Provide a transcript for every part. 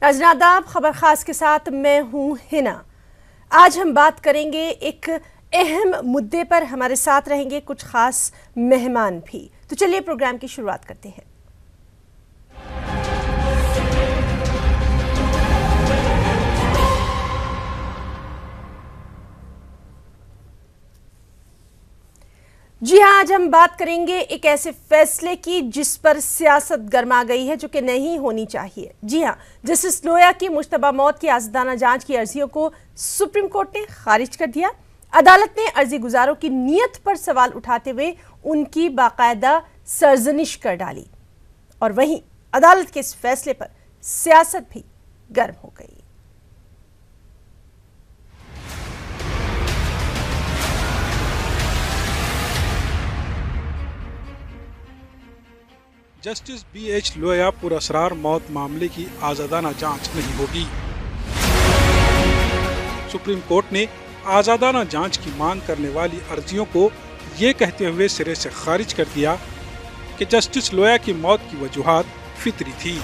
नाज़रीन आदाब, खबर खास के साथ मैं हूं हिना। आज हम बात करेंगे एक अहम मुद्दे पर, हमारे साथ रहेंगे कुछ खास मेहमान भी। तो चलिए प्रोग्राम की शुरुआत करते हैं। जी हाँ, आज हम बात करेंगे एक ऐसे फैसले की जिस पर सियासत गर्मा गई है, जो कि नहीं होनी चाहिए। जी हाँ, जस्टिस लोया की मुश्तबा मौत की आज़ादाना जांच की अर्जियों को सुप्रीम कोर्ट ने खारिज कर दिया। अदालत ने अर्जी गुजारों की नीयत पर सवाल उठाते हुए उनकी बाकायदा सरजनिश कर डाली, और वहीं अदालत के इस फैसले पर सियासत भी गर्म हो गई। जस्टिस BH लोया पुरअसरार मौत मामले की आज़ादाना जांच नहीं होगी। सुप्रीम कोर्ट ने आज़ादाना जांच की मांग करने वाली अर्जियों को ये कहते हुए सिरे से खारिज कर दिया कि जस्टिस लोया की मौत की वजूहात फितरी थी।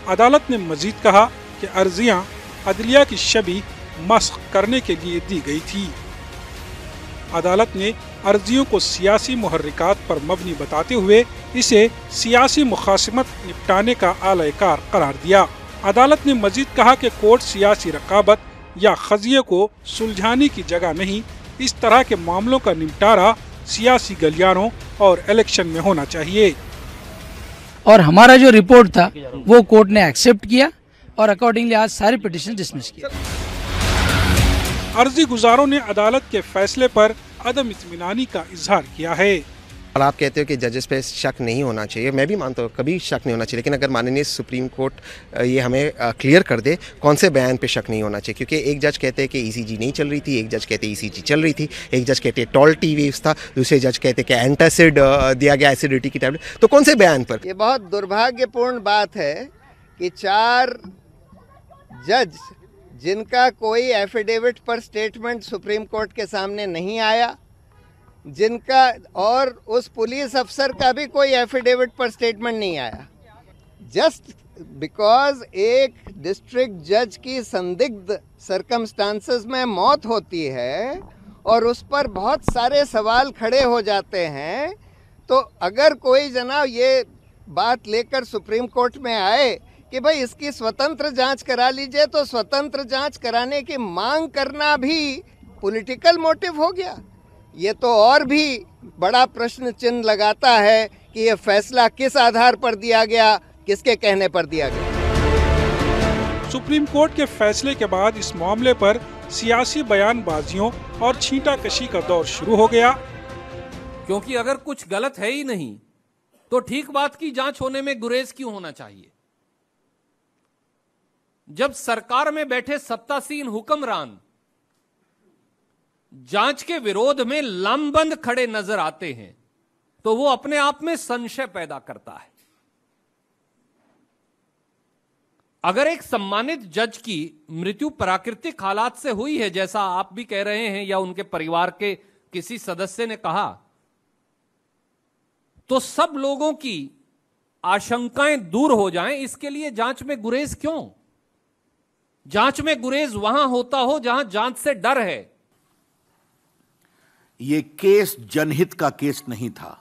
अदालत ने मजीद कहा कि अर्जियां अदलिया की शबी मस्ख करने के लिए दी गई थी। अदालत ने अर्जियों को सियासी मुहर्रिकात पर मबनी बताते हुए इसे सियासी मुखासिमत निपटाने का आला-ए-कार करार दिया। अदालत ने मजीद कहा कि कोर्ट सियासी रकाबत या खजिये को सुलझाने की जगह नहीं, इस तरह के मामलों का निपटारा सियासी गलियारों और इलेक्शन में होना चाहिए। और हमारा जो रिपोर्ट था वो कोर्ट ने एक्सेप्ट किया और अकॉर्डिंगली आज सारे पिटीशन डिसमिस किया। अर्जी गुजारों ने अदालत के फैसले पर अदम इत्मीनानी का इजहार किया है। और आप कहते हो कि जजेस पे शक नहीं होना चाहिए, मैं भी मानता हूँ कभी शक नहीं होना चाहिए, लेकिन अगर माननीय सुप्रीम कोर्ट ये हमें क्लियर कर दे कौन से बयान पे शक नहीं होना चाहिए, क्योंकि एक जज कहते हैं कि ECG नहीं चल रही थी, एक जज कहते ECG चल रही थी, एक जज कहते टॉल्टी वेव्स था, दूसरे जज कहते कि एंटासिड दिया गया, एसिडिटी की टैबलेट, तो कौन से बयान पर? ये बहुत दुर्भाग्यपूर्ण बात है कि 4 जज जिनका कोई एफिडेविट पर स्टेटमेंट सुप्रीम कोर्ट के सामने नहीं आया, जिनका और उस पुलिस अफसर का भी कोई एफिडेविट पर स्टेटमेंट नहीं आया, जस्ट बिकॉज एक डिस्ट्रिक्ट जज की संदिग्ध सर्कमस्टांसेस में मौत होती है और उस पर बहुत सारे सवाल खड़े हो जाते हैं, तो अगर कोई जनाब ये बात लेकर सुप्रीम कोर्ट में आए कि भाई इसकी स्वतंत्र जांच करा लीजिए, तो स्वतंत्र जांच कराने की मांग करना भी पॉलिटिकल मोटिव हो गया। ये तो और भी बड़ा प्रश्न चिन्ह लगाता है कि ये फैसला किस आधार पर दिया गया, किसके कहने पर दिया गया। सुप्रीम कोर्ट के फैसले के बाद इस मामले पर सियासी बयानबाजियों और छींटाकशी का दौर शुरू हो गया, क्योंकि अगर कुछ गलत है ही नहीं तो ठीक बात की जांच होने में गुरेज क्यों होना चाहिए। जब सरकार में बैठे सत्तासीन हुक्मरान जांच के विरोध में लामबंद खड़े नजर आते हैं तो वो अपने आप में संशय पैदा करता है। अगर एक सम्मानित जज की मृत्यु प्राकृतिक हालात से हुई है, जैसा आप भी कह रहे हैं या उनके परिवार के किसी सदस्य ने कहा, तो सब लोगों की आशंकाएं दूर हो जाएं, इसके लिए जांच में गुरेज क्यों? जांच में गुरेज वहां होता हो जहां जांच से डर है। ये केस जनहित का केस नहीं था,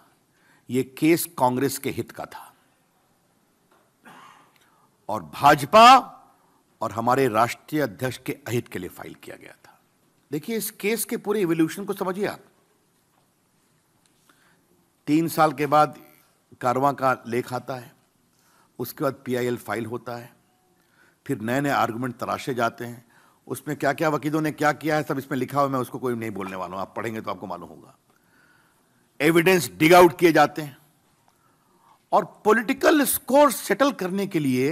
ये केस कांग्रेस के हित का था और भाजपा और हमारे राष्ट्रीय अध्यक्ष के अहित के लिए फाइल किया गया था। देखिए इस केस के पूरे इवोल्यूशन को समझिए आप। 3 साल के बाद कारवां का लेख आता है, उसके बाद PIL फाइल होता है, फिर नए नए आर्गुमेंट तराशे जाते हैं, उसमें क्या क्या वकीलों ने क्या किया है सब इसमें लिखा हुआ, मैं उसको कोई नहीं बोलने वाला हूं, आप पढ़ेंगे तो आपको मालूम होगा। एविडेंस डिग आउट किए जाते हैं और पॉलिटिकल स्कोर सेटल करने के लिए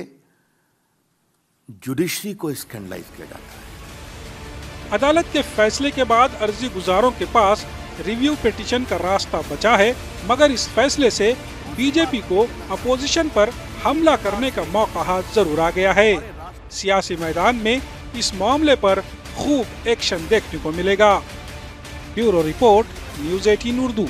जुडिशरी को स्कैंडलाइज किया जाता है। अदालत के फैसले के बाद अर्जी गुजारों के पास रिव्यू पिटीशन का रास्ता बचा है, मगर इस फैसले से बीजेपी को अपोजिशन पर हमला करने का मौका जरूर आ गया है। सियासी मैदान में इस मामले पर खूब एक्शन देखने को मिलेगा। Bureau report, news 18 Urdu.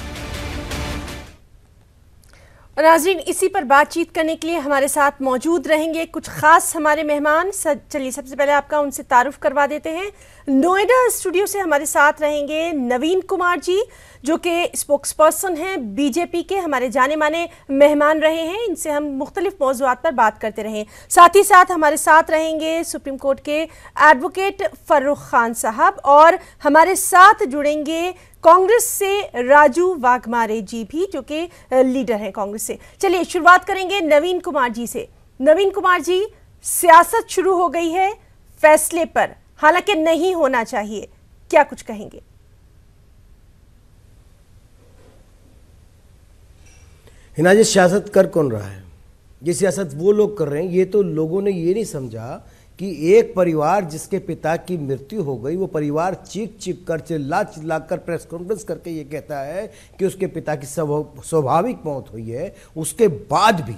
नाज़रीन, इसी पर बातचीत करने के लिए हमारे साथ मौजूद रहेंगे कुछ खास हमारे मेहमान। चलिए सबसे पहले आपका उनसे तारुफ करवा देते हैं। नोएडा स्टूडियो से हमारे साथ रहेंगे नवीन कुमार जी, जो कि स्पोक्सपर्सन हैं बीजेपी के, हमारे जाने माने मेहमान रहे हैं। इनसे हम मुख्तलिफ मौज़ूआत पर बात करते रहे। साथ ही साथ हमारे साथ रहेंगे सुप्रीम कोर्ट के एडवोकेट फर्रुख खान साहब, और हमारे साथ जुड़ेंगे कांग्रेस से राजू वाघमारे जी भी, जो कि लीडर हैं कांग्रेस से। चलिए शुरुआत करेंगे नवीन कुमार जी से। नवीन कुमार जी, सियासत शुरू हो गई है फैसले पर, हालांकि नहीं होना चाहिए, क्या कुछ कहेंगे? हिना जी, सियासत कर कौन रहा है? ये सियासत वो लोग कर रहे हैं। ये तो लोगों ने ये नहीं समझा कि एक परिवार जिसके पिता की मृत्यु हो गई, वो परिवार चीख चीख कर, चिल्ला चिल्ला कर, प्रेस कॉन्फ्रेंस करके ये कहता है कि उसके पिता की स्वाभाविक मौत हुई है, उसके बाद भी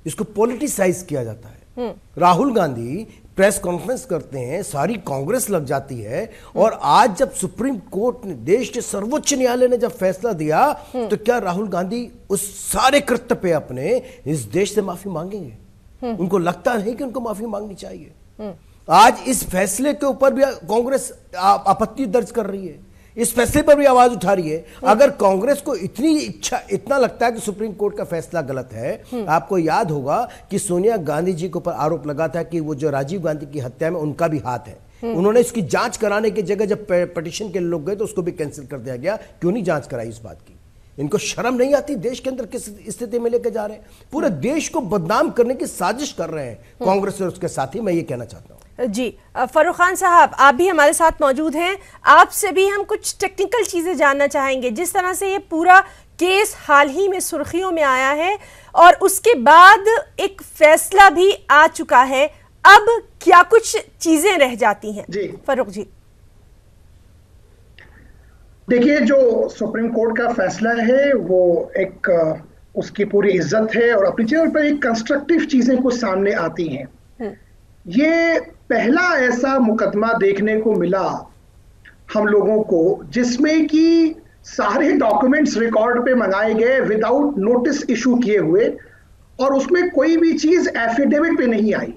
इसको पॉलिटिसाइज किया जाता है। राहुल गांधी प्रेस कॉन्फ्रेंस करते हैं, सारी कांग्रेस लग जाती है, और आज जब सुप्रीम कोर्ट ने, देश के सर्वोच्च न्यायालय ने जब फैसला दिया, तो क्या राहुल गांधी उस सारे कृत्य पे अपने इस देश से माफी मांगेंगे? उनको लगता नहीं कि उनको माफी मांगनी चाहिए। आज इस फैसले के ऊपर भी कांग्रेस आपत्ति दर्ज कर रही है, इस फैसले पर भी आवाज उठा रही है। अगर कांग्रेस को इतना लगता है कि सुप्रीम कोर्ट का फैसला गलत है, आपको याद होगा कि सोनिया गांधी जी के ऊपर आरोप लगा था कि वो जो राजीव गांधी की हत्या में उनका भी हाथ है। उन्होंने इसकी जांच कराने की जगह जब पिटीशन के लोग गए तो उसको भी कैंसिल कर दिया गया। क्यों नहीं जांच कराई इस बात की? इनको शर्म नहीं आती? देश के अंदर किस स्थिति में लेकर जा रहे हैं, पूरे देश को बदनाम करने की साजिश कर रहे हैं कांग्रेस और उसके साथी। मैं ये कहना चाहता हूं जी। फर्रुख खान साहब, आप भी हमारे साथ मौजूद हैं, आपसे भी हम कुछ टेक्निकल चीजें जानना चाहेंगे। जिस तरह से ये पूरा केस हाल ही में सुर्खियों में आया है और उसके बाद एक फैसला भी आ चुका है, अब क्या कुछ चीजें रह जाती हैं? जी फर्रुख जी। देखिए, जो सुप्रीम कोर्ट का फैसला है वो एक उसकी पूरी इज्जत है और अपनी चीजों पर एक कंस्ट्रक्टिव चीजें कुछ सामने आती हैं। ये पहला ऐसा मुकदमा देखने को मिला हम लोगों को जिसमें कि सारे डॉक्यूमेंट्स रिकॉर्ड पे मंगाए गए विदाउट नोटिस इशू किए हुए, और उसमें कोई भी चीज एफिडेविट पे नहीं आई।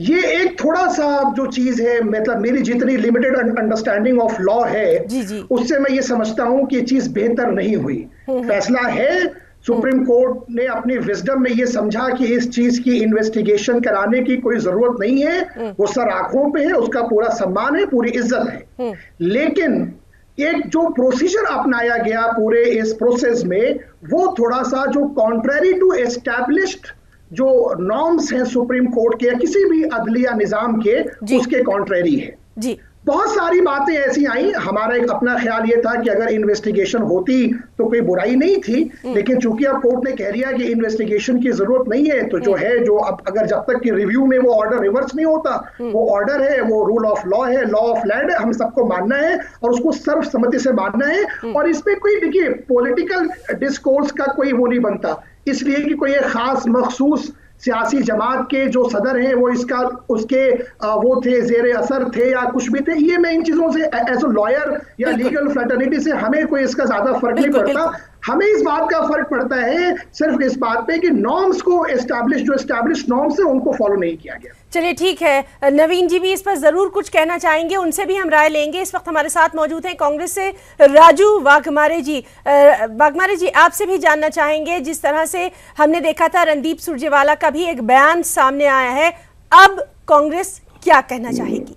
ये एक थोड़ा सा जो चीज है, मतलब मेरी जितनी लिमिटेड अंडरस्टैंडिंग ऑफ लॉ है उससे मैं ये समझता हूं कि ये चीज बेहतर नहीं हुई। फैसला है, सुप्रीम कोर्ट ने अपनी विजडम में ये समझा कि इस चीज की इन्वेस्टिगेशन कराने की कोई जरूरत नहीं है, वो सर आंखों पे है, उसका पूरा सम्मान है, पूरी इज्जत है। लेकिन एक जो प्रोसीजर अपनाया गया पूरे इस प्रोसेस में, वो थोड़ा सा जो कॉन्ट्ररी टू एस्टैब्लिश्ड जो नॉर्म्स हैं सुप्रीम कोर्ट के या किसी भी अदलिया निजाम के, उसके कॉन्ट्ररी है जी। बहुत सारी बातें ऐसी आई। हमारा एक अपना ख्याल ये था कि अगर इन्वेस्टिगेशन होती तो कोई बुराई नहीं थी, लेकिन चूंकि अब कोर्ट ने कह दिया कि इन्वेस्टिगेशन की जरूरत नहीं है, तो जो है जो अब अगर जब तक कि रिव्यू में वो ऑर्डर रिवर्स नहीं होता, वो ऑर्डर है, वो रूल ऑफ लॉ है, लॉ ऑफ लैंड है, हम सबको मानना है और उसको सर्वसम्मति से मानना है। और इसमें कोई देखिए पॉलिटिकल डिस्कोर्स का कोई वो नहीं बनता, इसलिए कि कोई एक खास मखसूस सियासी जमात के जो सदर हैं वो इसका उसके वो थे, जेरे असर थे या कुछ भी थे। ये मैं इन चीजों से एज अ लॉयर या लीगल फ्रेटर्निटी से हमें कोई इसका ज्यादा फर्क नहीं पड़ता। हमें इस बात का फर्क पड़ता है सिर्फ इस बात पे कि नॉर्म्स को जो एस्टैब्लिश नॉर्म्स है उनको फॉलो नहीं किया गया। चलिए ठीक है, नवीन जी भी इस पर जरूर कुछ कहना चाहेंगे, उनसे भी हम राय लेंगे। इस वक्त हमारे साथ मौजूद हैं कांग्रेस से राजू वाघमारे जी। वाघमारे जी, आपसे भी जानना चाहेंगे, जिस तरह से हमने देखा था रणदीप सुरजेवाला का भी एक बयान सामने आया है, अब कांग्रेस क्या कहना चाहेगी?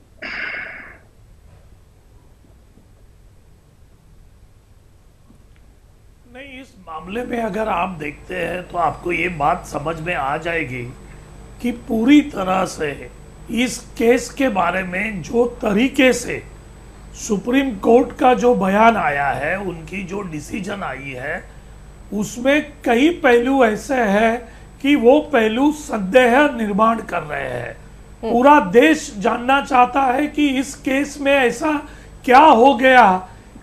नहीं, इस मामले में अगर आप देखते हैं तो आपको ये बात समझ में आ जाएगी कि पूरी तरह से इस केस के बारे में जो तरीके से सुप्रीम कोर्ट का जो बयान आया है, उनकी जो डिसीजन आई है, उसमें कई पहलू ऐसे हैं कि वो पहलू संदेह निर्माण कर रहे हैं। पूरा देश जानना चाहता है कि इस केस में ऐसा क्या हो गया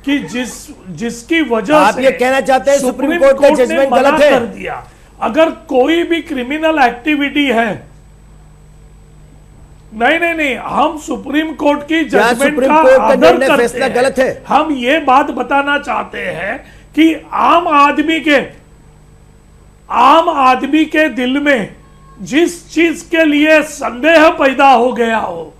कि जिसकी वजह आप ये कहना चाहते हैं सुप्रीम कोर्ट का जजमेंट गलत है? कर दिया। अगर कोई भी क्रिमिनल एक्टिविटी है, नहीं, हम सुप्रीम कोर्ट की जजमेंट का आदर करते हैं। गलत है। हम ये बात बताना चाहते हैं कि आम आदमी के दिल में जिस चीज के लिए संदेह पैदा हो गया हो,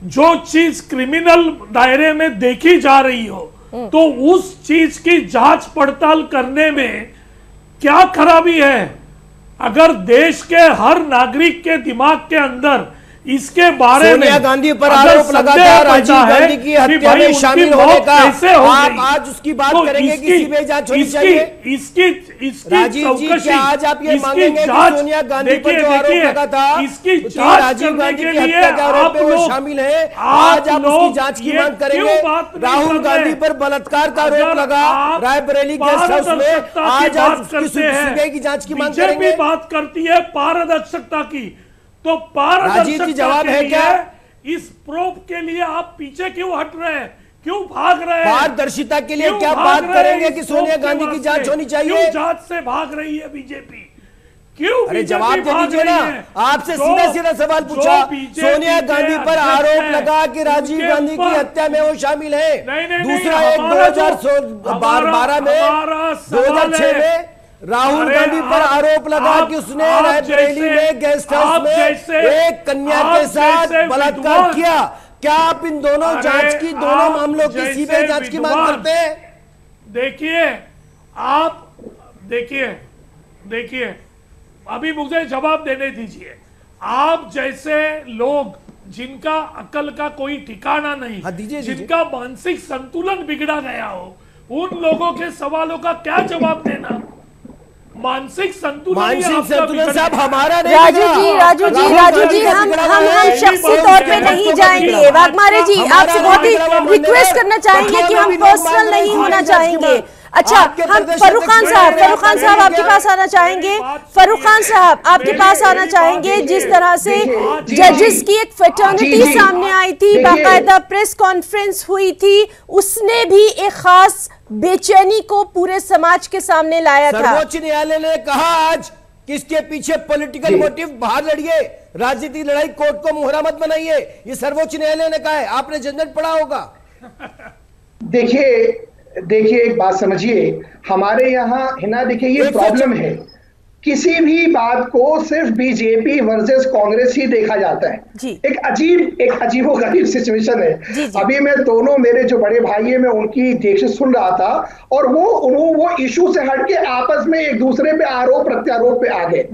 जो चीज क्रिमिनल दायरे में देखी जा रही हो, तो उस चीज की जांच पड़ताल करने में क्या खराबी है? अगर देश के हर नागरिक के दिमाग के अंदर इसके बारे में सोनिया गांधी पर आरोप लगा था राजीव गांधी की हत्या में शामिल होने का, आप आज उसकी बात करेंगे कि सीबीआई जांच होनी चाहिए? इसकी राजीव जी, क्या आज आप ये मांगेंगे कि सोनिया गांधी पर जो आरोप लगा था इसकी राजीव गांधी की हत्या के आरोप में वो शामिल है, आज आप उसकी जांच की मांग करेंगे? राहुल गांधी पर बलात्कार का आरोप लगा रायबरेली गेस्ट हाउस में, आज आप सीबीआई की जांच की मांग करेंगे? बात करती है पारदर्शिता की, तो पारदर्शिता जी जवाब है क्या? इस प्रोब के लिए आप पीछे क्यों हट रहे हैं, क्यों भाग रहे हैं? पारदर्शिता के लिए क्या बात करेंगे कि सोनिया गांधी की जांच होनी चाहिए? क्यों जांच से भाग रही है बीजेपी? क्यों? अरे जवाब दे दीजिए ना, आपसे सीधा सीधा सवाल पूछा। सोनिया गांधी पर आरोप लगा कि राजीव गांधी की हत्या में वो शामिल है। दूसरा एक 2012 में, 2006 में राहुल गांधी पर आरोप लगा कि उसने रायबरेली में गेस्ट हाउस में एक कन्या के साथ बलात्कार किया। क्या आप इन दोनों जांच की, दोनों मामलों की सीबीआई जांच की मांग करते हैं? देखिए, आप देखिए अभी मुझे जवाब देने दीजिए। आप जैसे लोग जिनका अकल का कोई ठिकाना नहीं, जिनका मानसिक संतुलन बिगड़ा गया हो, उन लोगों के सवालों का क्या जवाब देना? मानसिक संतुलन साहब हमारा नहीं। राजू जी हम शख्सी तौर पे नहीं जाएंगे। वाघमारे जी, आपसे बहुत ही रिक्वेस्ट करना चाहेंगे कि हम पर्सनल नहीं होना चाहेंगे। अच्छा, हम फरूख खान साहब आपके पास आना चाहेंगे। फरूख खान साहब आपके पास आना चाहेंगे। जिस तरह से जजेस की एक फ्रेटर्निटी सामने आई थी, बाकायदा प्रेस कॉन्फ्रेंस हुई थी, उसने भी एक खास बेचैनी को पूरे समाज के सामने लाया था। सर्वोच्च न्यायालय ने कहा आज कि इसके पीछे पॉलिटिकल मोटिव, बाहर लड़िए, राजनीतिक लड़ाई कोर्ट को मोहरा मत बनाइए, ये सर्वोच्च न्यायालय ने कहा है। आपने जजमेंट पढ़ा होगा। देखिए एक बात समझिए, हमारे यहाँ है ना, देखिए ये प्रॉब्लम है, किसी भी बात को सिर्फ बीजेपी वर्सेस कांग्रेस ही देखा जाता है। एक अजीबोगरीब सिचुएशन है। अभी मैं दोनों मेरे जो बड़े भाई है, मैं उनकी देख सुन रहा था और वो इशू से हट के आपस में एक दूसरे पे आरोप प्रत्यारोप पे आ गए।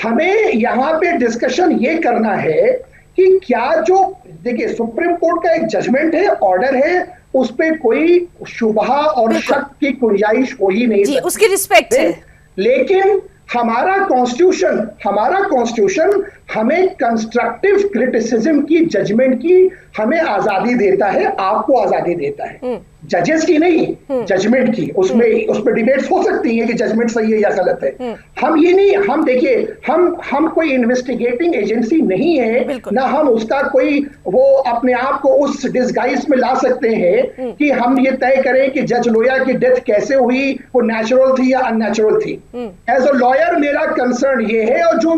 हमें यहाँ पे डिस्कशन ये करना है कि क्या जो, देखिए सुप्रीम कोर्ट का एक जजमेंट है, ऑर्डर है, उस पे कोई शुबहा और शक की गुंजाइश हो ही नहीं सकती, उसकी रिस्पेक्ट है। लेकिन हमारा कॉन्स्टिट्यूशन हमें कंस्ट्रक्टिव क्रिटिसिज्म की, जजमेंट की हमें आजादी देता है, आपको आजादी देता है, जजेस की नहीं, जजमेंट की। उसमें डिबेट्स हो सकती हैं कि जजमेंट सही है या गलत है। हम ये नहीं, हम देखिए, हम कोई इन्वेस्टिगेटिंग एजेंसी नहीं है ना, हम उसका कोई वो अपने आप को उस डिस्गाइज में ला सकते हैं कि हम ये तय करें कि जज लोया की डेथ कैसे हुई, वो नेचुरल थी या अननेचुरल थी। एज अ लॉयर मेरा कंसर्न ये है, और जो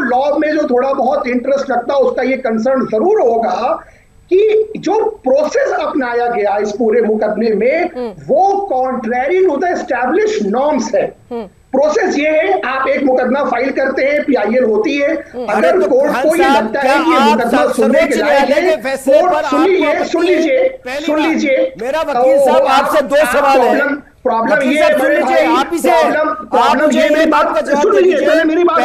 लॉ में जो थोड़ा बहुत इंटरेस्ट रखता है उसका ये कंसर्न जरूर होगा कि जो प्रोसेस अपनाया गया इस पूरे मुकदमे में वो कॉन्ट्रैरी टू द एस्टैब्लिश्ड नॉर्म्स है। प्रोसेस ये है, आप एक मुकदमा फाइल करते हैं, PIL होती है, अगर कोर्ट को ये लगता है कि ये मुकदमा सुनने के लायक है, कोर्ट सुन लीजिए मेरा वकील साहब आपसे दो सवाल है। प्रॉब्लम ये है, प्रॉब्लम ये है, बात का जवाब दीजिए, पहले मेरी बात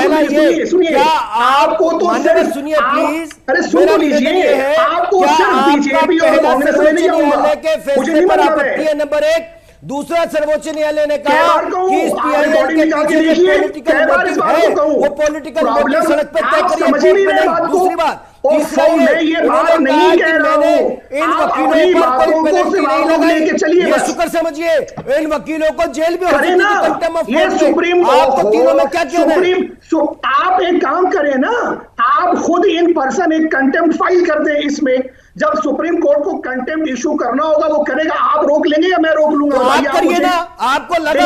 सुनिए, आपको तो सिर्फ, सुनिए प्लीज, अरे सुन तो लीजिए, आपको सिर्फ बीजेपी और कांग्रेस में नहीं आऊंगा, के फैसले पर आपत्ति है, नंबर एक। दूसरा, सर्वोच्च न्यायालय ने कहा कि इस PIL के पीछे पॉलिटिकल मोटिव है, वो पॉलिटिकल मोटिव सड़क पर तय करिए। दूसरी बात, तीसरा ये बात नहीं कह रहा हूं, इन वकीलों पर कोई पेनल्टी नहीं लगाई, ये शुक्र समझिए, इन वकीलों को जेल भी हो सकती है, कंटेम्प्ट ऑफ कोर्ट। सुप्रीम आपको तीनों में क्या कहना है? आप एक काम करें ना, आप खुद इन पर्सन एक कंटेम्प्ट फाइल कर दें। इसमें जब सुप्रीम कोर्ट को कंटेम्प्ट इशू करना होगा वो करेगा, आप रोक लेंगे या मैं रोक लूंगा? आप करिए ना, आपको लगा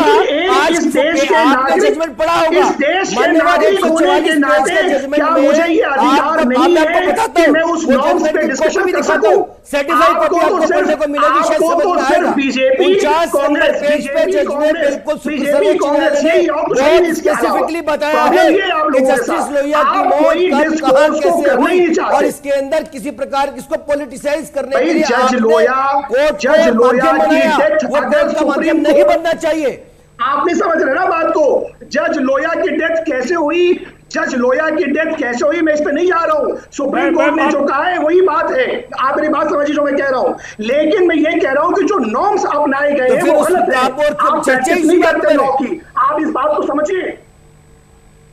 आज इस देश के आपने जजमेंट पढ़ा होगा, इस देश के नागरिक होने के नाते क्या मुझे ये अधिकार नहीं है कि मैं उस नॉर्म्स पे डिस्कशन कर सकूं? सर्टिफाइड कॉपी आपको पढ़ने को मिलेगी, शायद समझ में आएगा। बीजेपी 49 नंबर पेज पे जजमेंट बिल्कुल सर्वोच्च न्यायालय ने बहुत स्पेसिफिकली बताया है कि जस्टिस लोहिया की मौत कब, कहां, कैसे हुई, और इसके अंदर किसी प्रकार इसको पॉलिटिसाइज करने के लिए जज लोहिया की डेथ वो कोर्ट का माध्यम नहीं बनना चाहिए। आप नहीं समझ रहे ना बात को। जज लोहिया की डेथ कैसे हुई, जज लोहिया की डेथ कैसे हुई, मैं इस पे नहीं जा रहा हूं। सुप्रीम कोर्ट ने जो कहा है वही बात है, आप मेरी बात समझिए जो मैं कह रहा हूं। लेकिन मैं ये कह रहा हूं कि जो नॉर्म्स अपनाए गए हैं वो गलत है। आप प्रैक्टिस नहीं करते लॉ की, आप इस बात को समझिए।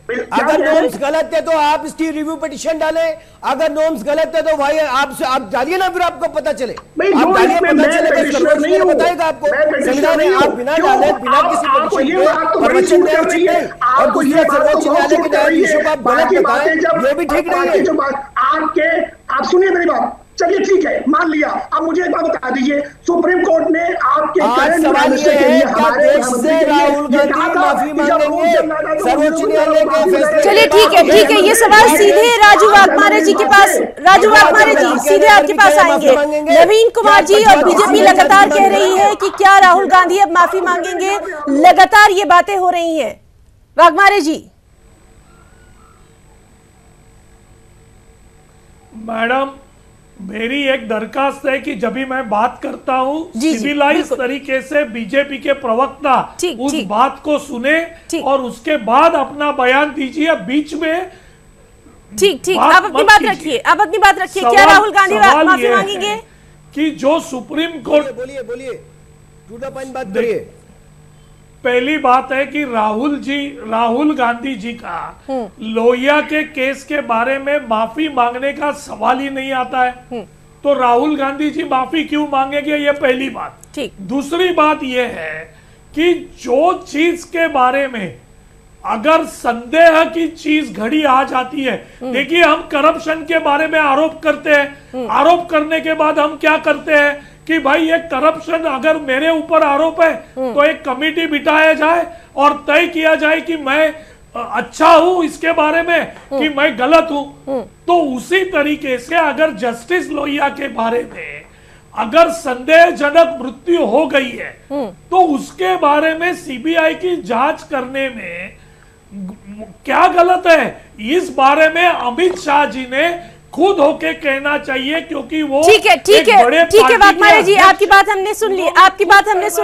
अगर नॉर्म्स गलत है तो आप इसकी रिव्यू पिटीशन डालें, अगर नॉर्म्स गलत है तो भाई आप डालिए ना, फिर आपको पता चले। आप डालिए, पता चले, सर्वोच्च न्यायालय बताएगा आपको। संविधान में आप बिना डाले, बिना किसी पिटीशन के प्रवचन दे सकते हैं, और दूसरा सर्वोच्च न्यायालय के न्यायाधीशों को आप गलत बताएं, ये भी ठीक नहीं है। आप सुनिए मेरी बात, चलिए ठीक है, मान लिया। अब मुझे एक बात बता दीजिए, सुप्रीम कोर्ट ने आपके सवाल ये है क्या देश से राहुल गांधी माफी मांगेंगे सर्वोच्च न्यायालय के फैसले? चलिए ठीक है, ये सवाल सीधे राजू वाघमारे जी के पास, राजू वाघमारे जी सीधे आपके पास आएंगे। नवीन कुमार जी और बीजेपी लगातार कह रही है कि क्या राहुल गांधी अब माफी मांगेंगे, लगातार ये बातें हो रही हैं। वाघमारे जी। मैडम, मेरी एक दरखास्त है कि जब भी मैं बात करता हूँ सिविलाइज तरीके से बीजेपी के प्रवक्ता उस बात को सुने और उसके बाद अपना बयान दीजिए। बीच में ठीक आप अपनी बात रखिए, आप अपनी बात रखिए। क्या राहुल गांधी माफी मांगेंगे? कि जो सुप्रीम कोर्ट, बोलिए टू द पॉइंट बात करिए। पहली बात है कि राहुल गांधी जी का लोहिया के केस के बारे में माफी मांगने का सवाल ही नहीं आता है, तो राहुल गांधी जी माफी क्यों मांगेंगे, ये पहली बात। ठीक। दूसरी बात ये है कि जो चीज के बारे में अगर संदेह की चीज घड़ी आ जाती है, देखिए हम करप्शन के बारे में आरोप करते हैं, आरोप करने के बाद हम क्या करते हैं कि भाई ये करप्शन अगर मेरे ऊपर आरोप है तो एक कमेटी बिठाया जाए और तय किया जाए कि मैं अच्छा हूं इसके बारे में कि मैं गलत हूं। तो उसी तरीके से अगर जस्टिस लोहिया के बारे में अगर संदेहजनक मृत्यु हो गई है तो उसके बारे में सीबीआई की जांच करने में क्या गलत है, इस बारे में अमित शाह जी ने खुद होके कहना चाहिए, क्योंकि वो ठीक है वाघमारे जी, आपकी बात हमने सुन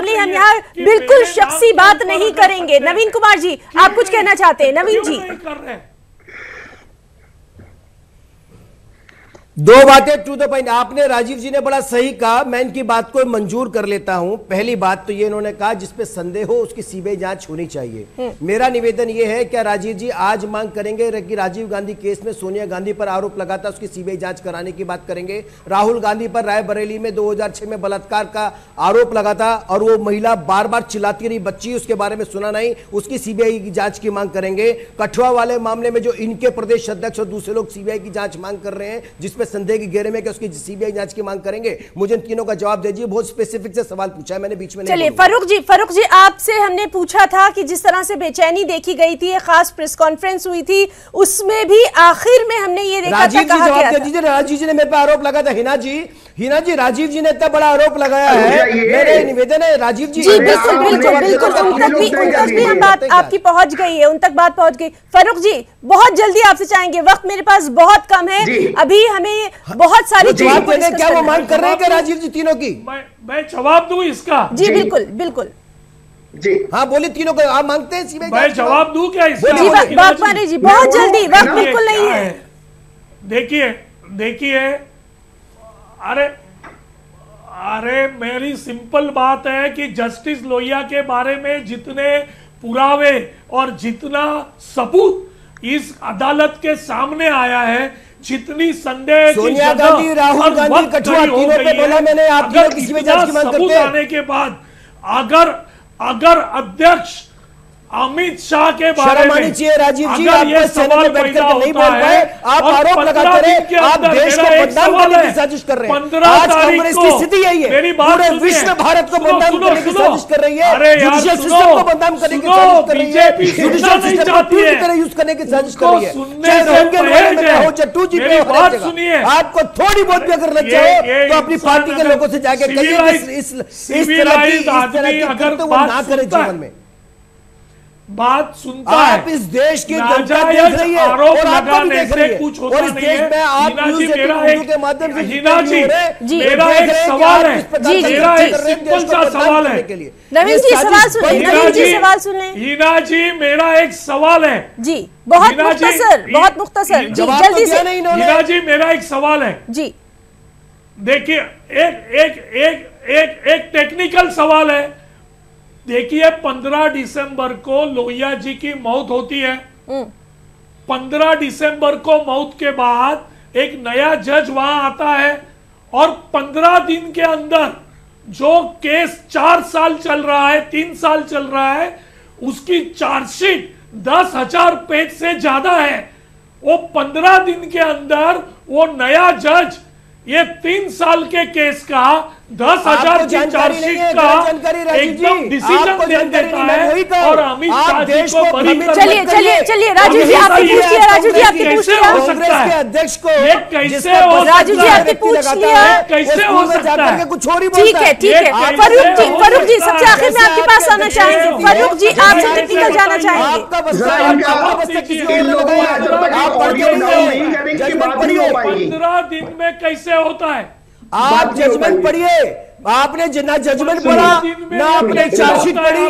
ली, हम यहाँ बिल्कुल शख्सी बात नहीं करेंगे। नवीन कुमार जी, आप कुछ कहना चाहते हैं? नवीन जी, दो बातें टू द पॉइंट। आपने, राजीव जी ने बड़ा सही कहा, मैं इनकी बात को मंजूर कर लेता हूं। पहली बात तो ये इन्होंने कहा जिसपे संदेह हो उसकी सीबीआई जांच होनी चाहिए। मेरा निवेदन ये है, क्या राजीव जी आज मांग करेंगे कि राजीव गांधी केस में सोनिया गांधी पर आरोप लगाता उसकी सीबीआई जांच कराने की बात करेंगे? राहुल गांधी पर रायबरेली में 2006 में बलात्कार का आरोप लगा था और वो महिला बार बार चिल्लाती रही, बच्ची, उसके बारे में सुना नहीं, उसकी सीबीआई की जांच की मांग करेंगे? कठुआ वाले मामले में जो इनके प्रदेश अध्यक्ष और दूसरे लोग सीबीआई की जांच मांग कर रहे हैं जिसपे संदेह की घेरे में कि उसकी सीबीआई जांच की मांग करेंगे? मुझे इन तीनों का जवाब दीजिए। बहुत स्पेसिफिक से सवाल पूछा है मैंने, बीच में। चलिए फारूक जी आपसे हमने पूछा था कि जिस तरह से बेचैनी देखी गई थी, खास प्रेस कॉन्फ्रेंस हुई थी, उसमें भी आखिर में हमने ये देखा था, कहा गया था। राजीव जी ने मेरे पे आरोप लगा था, हिना जी राजीव जी ने इतना बड़ा आरोप लगाया है, मेरे निवेदन है राजीव जी। बिल्कुल उन तक भी हम बात आपकी पहुंच गई है, उन तक बात पहुंच गई। फारूक जी, बहुत जल्दी आपसे चाहेंगे, वक्त मेरे पास बहुत कम है, अभी हमें बहुत सारी जवाब देने, क्या वो मांग कर रहे हैं क्या राजीव जी तीनों की? मैं जवाब दूं इसका? जी बिल्कुल जी हाँ, बोलिए तीनों को आप मांगते हैं सीबीआई? मैं जवाब दूं क्या इसका? जी बहुत जल्दी, वक्त बिल्कुल नहीं है। देखिए अरे मेरी सिंपल बात है कि जस्टिस लोहिया के बारे में जितने पुरावे और जितना सबूत इस अदालत के सामने आया है, जितनी संदेह सोनिया गांधी, राहुल गांधी, कठुआ तीनों पे बोला मैंने, आप किसी में जांच की मांग करते हैं? आने के बाद अगर अध्यक्ष अमित शाह के बारे में शर्म चाहिए राजीव जी, अगर ये सवाल पैदा होता है, आप आरोप लगाते रहे, आप देश को बदनाम करने की साजिश कर रहे हैं। 15 तारीख कांग्रेस की स्थिति यही है, मेरी बात पूरे सुनिए, विश्व भारत को बदनाम करने की साजिश कर रही है, अरे यार जुडिशियल सुनो, सिस्टम को बदनाम करने की साजिश कर रही है, बीजेपी जुडिशियल सिस्टम को पूरी तरह यूज करने की साजिश कर रही है। चाहे रोहिंग्या हो, चाहे 2G पे हो, बात सुनिए, आपको थोड़ी बहुत भी अगर लग जाए तो अपनी पार्टी के लोगों से जाके कहिए इस तरह की करते वो ना करे जीवन में। बात सुनता आप है, इस देश की जनता देख रही है आरोप और आपको भी लगाने देख रही से है, कुछ होता और इस नहीं देश है। में आप हिना जी, न्यूज़ मेरा 18 के माध्यम से हिना जी, मेरा एक सवाल है, मेरा एक सिंपल सा सवाल है। नवीन जी सवाल सुने, नवीन जी सवाल सुने। हिना जी, मेरा एक सवाल है जी, बहुत मुख्तसर, बहुत मुख्तसर जी, जल्दी से। हिना जी, मेरा एक सवाल है जी, देखिए, एक टेक्निकल सवाल है। देखिए, 15 दिसंबर को लोहिया जी की मौत होती है। 15 दिसंबर को मौत के बाद एक नया जज वहां आता है और 15 दिन के अंदर जो केस 4 साल चल रहा है, 3 साल चल रहा है, उसकी चार्जशीट 10,000 पेज से ज्यादा है। वो 15 दिन के अंदर वो नया जज ये 3 साल के केस का 10,000 की चार्जशीट का एकदम डिसीजन दे देता है और अमित शाह जी को बरी कर। चलिए राजू जी आपने पूछ लिया, राजू जी आपने पूछ लिया, कांग्रेस के अध्यक्ष को ये कैसे हो, राजू जी आपने पूछ लिया, कैसे हो सकता है? ठीक है, फरूक जी सबसे आखिर में आपके पास आना चाहेंगे। फरूक जी आपसे टेक्निकल जाना चाहेंगे। 15 दिन में कैसे होता है? आप जजमेंट पढ़िए, आपने ना जजमेंट पढ़ा ना आपने चार्जशीट पढ़ी।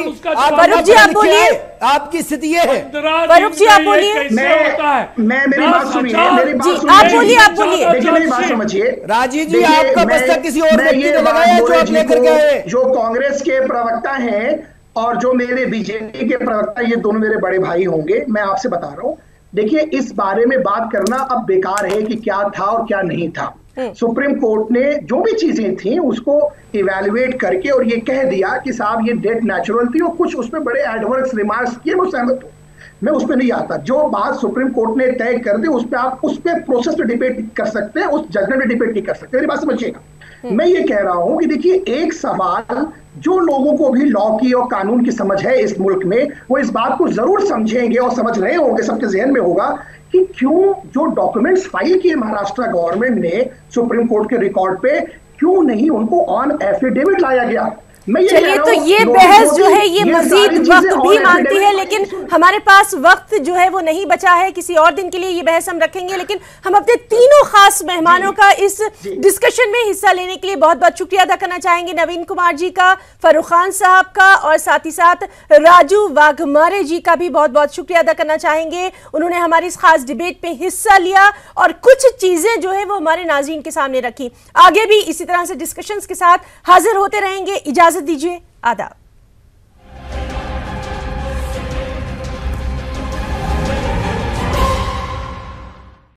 फरूक जी आप बोलिए, आपकी स्थिति ये है। फरूक जी आप बोलिए, मैं मेरी बात सुनिए, मेरी बात सुनिए, आप बोलिए, आप बोलिए। देखिए मेरी बात समझिए राजीव जी, आपका बस्ता किसी और व्यक्ति ने लगाया जो आप लेकर के आए। जो कांग्रेस के प्रवक्ता हैं और जो मेरे बीजेपी के प्रवक्ता, ये दोनों मेरे बड़े भाई होंगे, मैं आपसे बता रहा हूं। देखिए, इस बारे में बात करना अब बेकार है कि क्या था और क्या नहीं था। सुप्रीम कोर्ट ने जो भी चीजें थी उसको इवैल्यूएट करके और ये कह दिया कि साहब ये डेथ नेचुरल थी, और कुछ उसमें बड़े एडवर्स रिमार्क्स किए, मैं सहमत हूं, मैं उस पर नहीं आता। जो बात सुप्रीम कोर्ट ने तय कर दी उस पर आप उस पर प्रोसेस पे डिबेट कर सकते हैं, उस जजमेंट पे डिबेट नहीं कर सकते। मेरी बात समझिएगा, मैं ये कह रहा हूं कि देखिए, एक सवाल जो लोगों को भी लॉ की और कानून की समझ है इस मुल्क में, वो इस बात को जरूर समझेंगे और समझ रहे होंगे, सबके जहन में होगा कि क्यों जो डॉक्यूमेंट्स फाइल किए महाराष्ट्र गवर्नमेंट ने सुप्रीम कोर्ट के रिकॉर्ड पे, क्यों नहीं उनको ऑन एफिडेविट लाया गया। चलिए, तो ये बहस जो है ये मजीद वक्त भी मांगती है, लेकिन हमारे पास वक्त जो है वो नहीं बचा है। किसी और दिन के लिए ये बहस हम रखेंगे, लेकिन हम अपने तीनों खास मेहमानों का इस डिस्कशन में हिस्सा लेने के लिए बहुत बहुत शुक्रिया अदा करना चाहेंगे। नवीन कुमार जी का, फरूक खान साहब का और साथ ही साथ राजू वाघमारे जी का भी बहुत बहुत शुक्रिया अदा करना चाहेंगे। उन्होंने हमारी इस खास डिबेट में हिस्सा लिया और कुछ चीजें जो है वो हमारे नाज़रीन के सामने रखी। आगे भी इसी तरह से डिस्कशंस के साथ हाजिर होते रहेंगे। इजाजत दीजिए, आदाब।